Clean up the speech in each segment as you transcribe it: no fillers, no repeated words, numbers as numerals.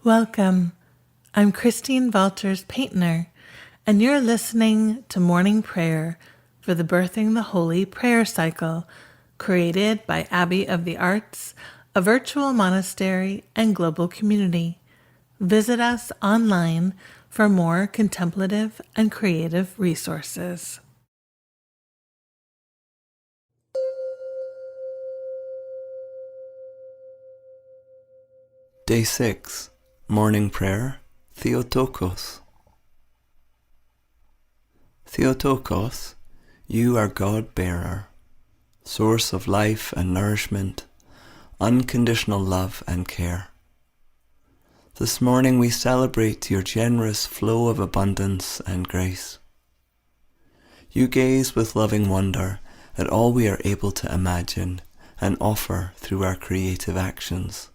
Welcome. I'm Christine Valters Paintner, and you're listening to Morning Prayer for the Birthing the Holy prayer cycle, created by Abbey of the Arts, a virtual monastery and global community. Visit us online for more contemplative and creative resources. Day 6, Morning Prayer, Theotokos. Theotokos, you are God-bearer, source of life and nourishment, unconditional love and care. This morning we celebrate your generous flow of abundance and grace. You gaze with loving wonder at all we are able to imagine and offer through our creative actions.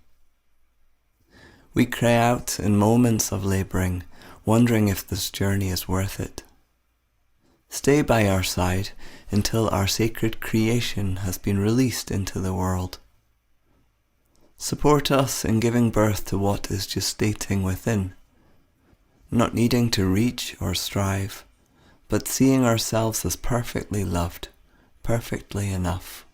We cry out in moments of labouring, wondering if this journey is worth it. Stay by our side until our sacred creation has been released into the world. Support us in giving birth to what is gestating within, not needing to reach or strive, but seeing ourselves as perfectly loved, perfectly enough.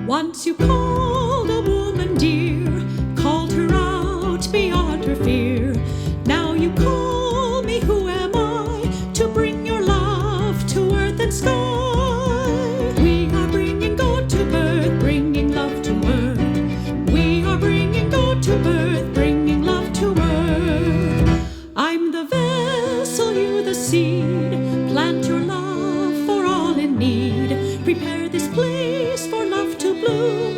Once you called a woman dear, called her out beyond her fear. Now you call me, who am I, to bring your love to earth and sky? We are bringing God to birth, bringing love to earth. We are bringing God to birth, bringing love to earth. I'm the vessel, you the seed. Plant your love for all in need. Prepare this place for love to bloom.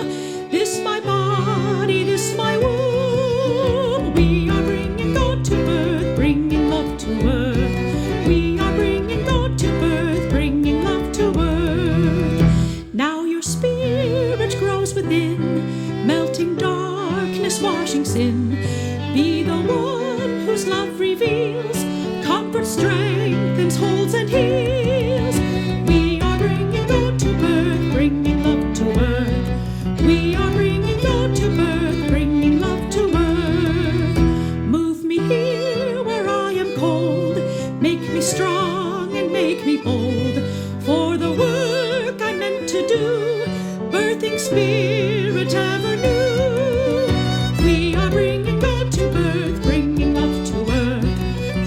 This my body, this my womb. We are bringing God to birth, bringing love to earth. We are bringing God to birth, bringing love to earth. Now your spirit grows within, melting darkness, washing sin. Be the one whose love reveals, comfort, strengthens, holds and heals. We are bringing God to birth, bringing love to earth. We are bringing God to birth, bringing love to earth. Move me here where I am cold, make me strong and make me bold for the work I'm meant to do, birthing spirit ever new. We are bringing God to birth, bringing love to earth.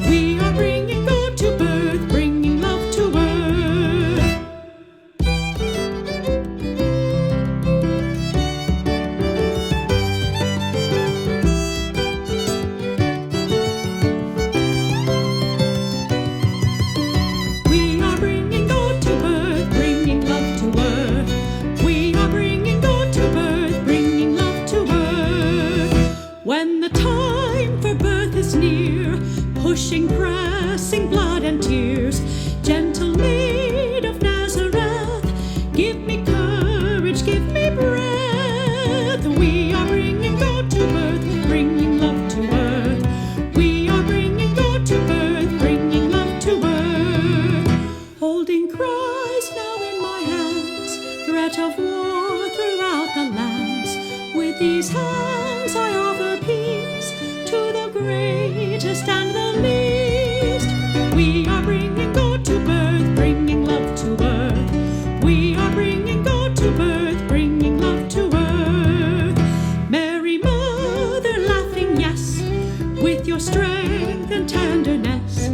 We are bringing God to birth, bringing love to earth. We are bringing God to birth, bringing love to earth. We are bringing God to birth, bringing love to earth. When the time for birth is near, pushing, pressing blood and tears, gentle maid of Nazareth, give me courage, give me breath. We are bringing God to birth, bringing love to earth. We are bringing God to birth, bringing love to earth. Holding Christ now in my hands, threat of war throughout the lands. With these hands I offer peace to the greatest and the least. We are bringing God to birth, bringing love to earth. We are bringing God to birth, bringing love to earth. Mary, Mother, laughing yes, with your strength and tenderness,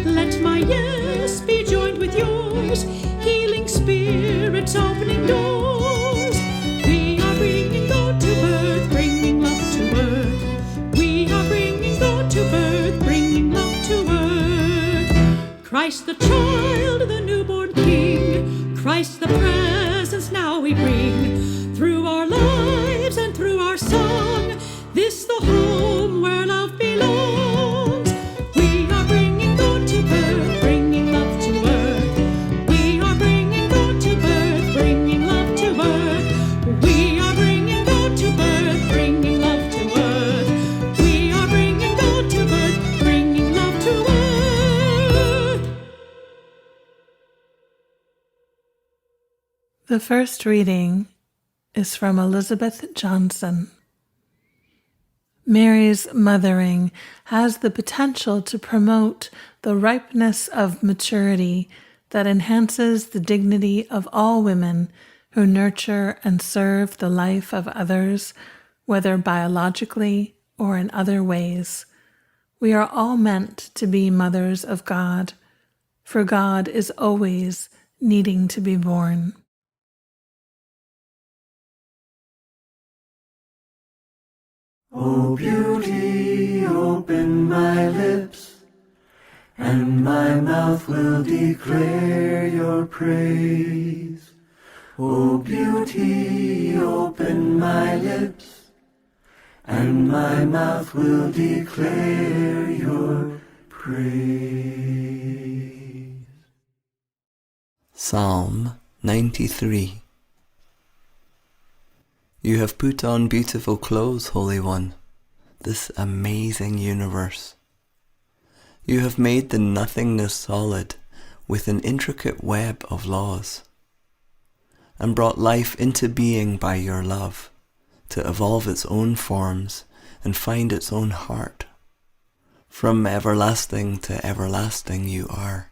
let my yes be joined with yours, healing spirits opening doors. We are bringing God to birth, bringing love to earth. We are bringing God to birth, bringing love to earth. Christ the child, the newborn King, Christ the presence now we bring, through our lives and through our song, this the home where love belongs. We are bringing God to birth, bringing love to earth. We are bringing God to birth, bringing love to earth. We are bringing God to birth, bringing love to earth. We are bringing God to birth, bringing love to earth. The first reading is from Elizabeth Johnson. Mary's mothering has the potential to promote the ripeness of maturity that enhances the dignity of all women who nurture and serve the life of others, whether biologically or in other ways. We are all meant to be mothers of God, for God is always needing to be born. O beauty, open my lips, and my mouth will declare your praise. O beauty, open my lips, and my mouth will declare your praise. Psalm 93. You have put on beautiful clothes, Holy One, this amazing universe. You have made the nothingness solid with an intricate web of laws, and brought life into being by your love, to evolve its own forms and find its own heart. From everlasting to everlasting you are.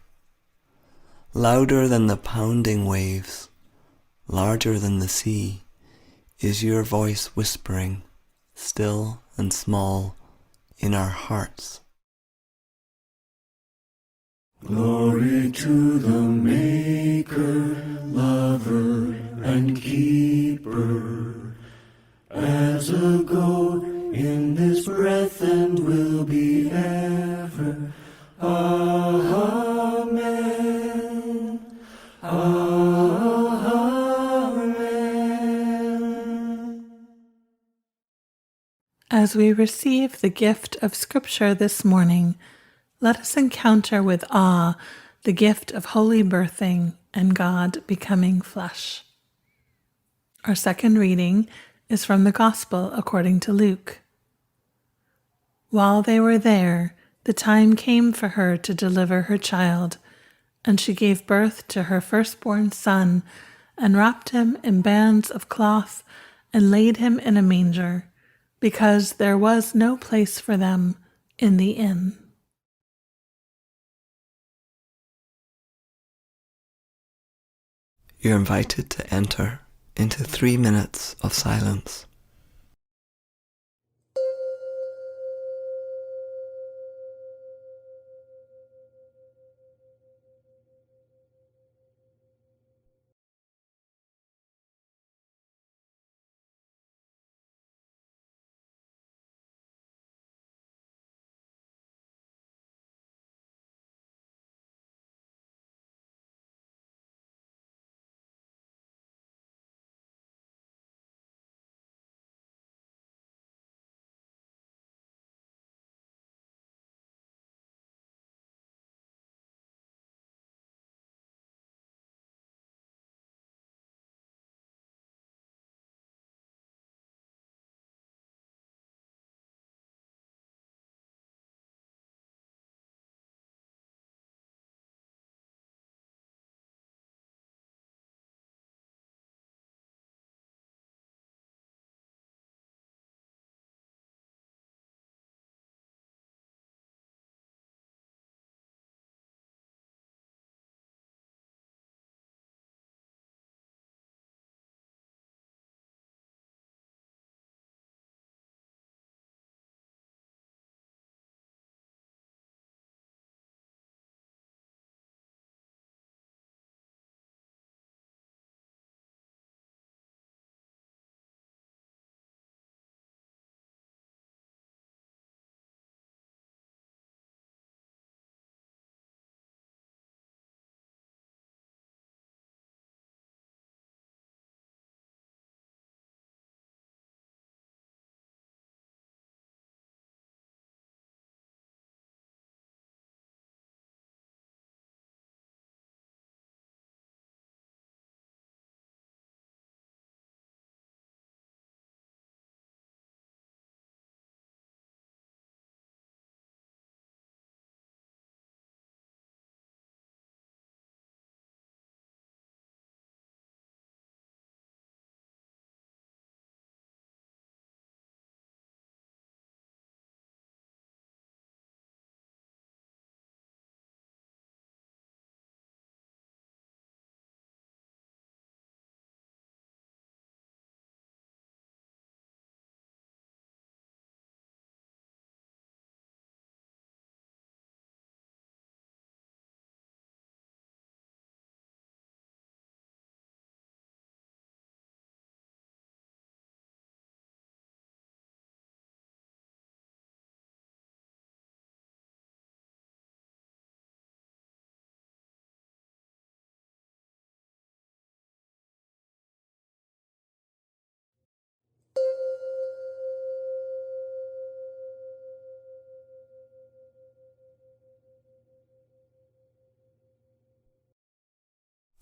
Louder than the pounding waves, larger than the sea, is your voice whispering, still and small, in our hearts. Glory to the Maker, Lover, and Keeper, as ago in this breath and will be ever. Amen. Amen. As we receive the gift of Scripture this morning, let us encounter with awe the gift of holy birthing and God becoming flesh. Our second reading is from the Gospel according to Luke. While they were there, the time came for her to deliver her child, and she gave birth to her firstborn son, and wrapped him in bands of cloth, and laid him in a manger, because there was no place for them in the inn. You're invited to enter into 3 minutes of silence.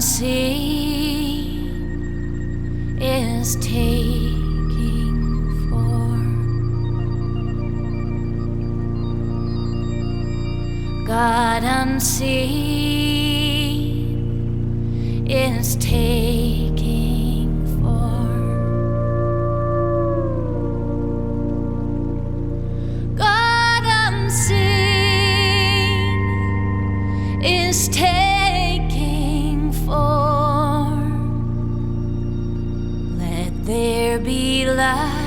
unseen is taking form. God unseen is taking form. God unseen is taking form. Let there be life.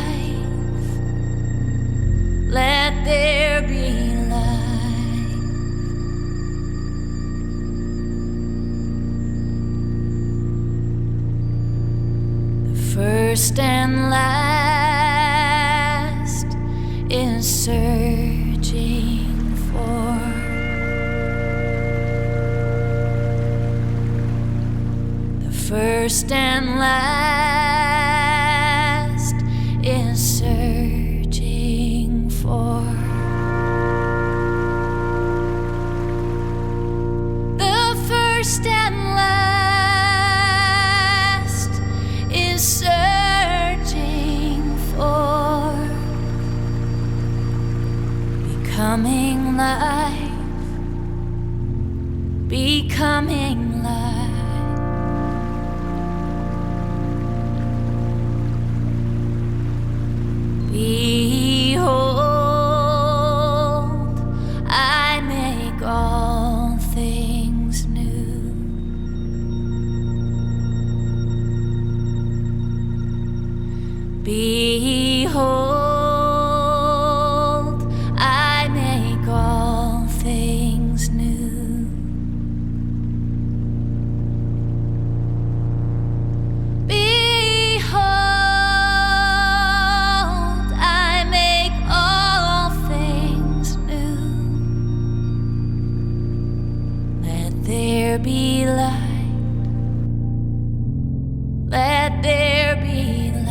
Let there be life. The first and last is searching for. The first and last is searching for. The first and last is searching for. Becoming life, becoming life. Behold, I make all things new. Behold, I make all things new. Behold, I make all things new. Let there be light. Let there be light.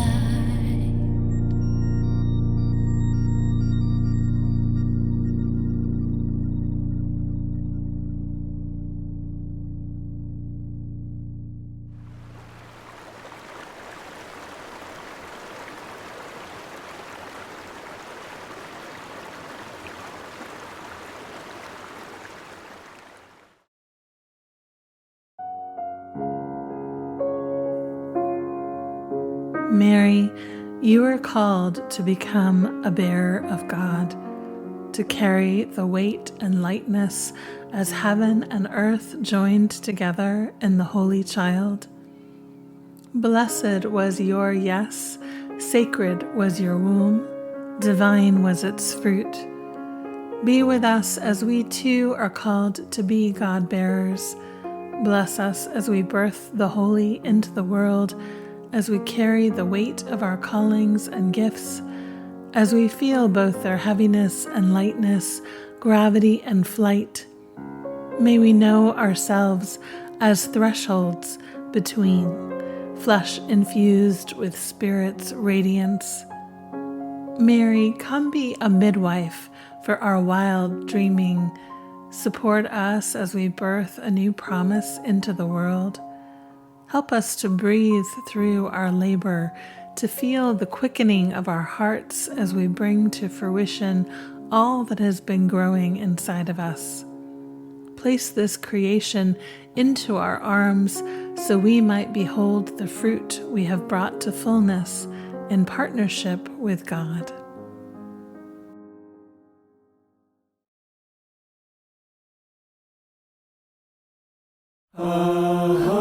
Mary, you are called to become a bearer of God, to carry the weight and lightness as heaven and earth joined together in the Holy Child. Blessed was your yes, sacred was your womb, divine was its fruit. Be with us as we too are called to be God-bearers. Bless us as we birth the holy into the world, as we carry the weight of our callings and gifts, as we feel both their heaviness and lightness, gravity and flight. May we know ourselves as thresholds between, flesh infused with Spirit's radiance. Mary, come be a midwife for our wild dreaming. Support us as we birth a new promise into the world. Help us to breathe through our labor, to feel the quickening of our hearts as we bring to fruition all that has been growing inside of us. Place this creation into our arms so we might behold the fruit we have brought to fullness in partnership with God. Alleluia.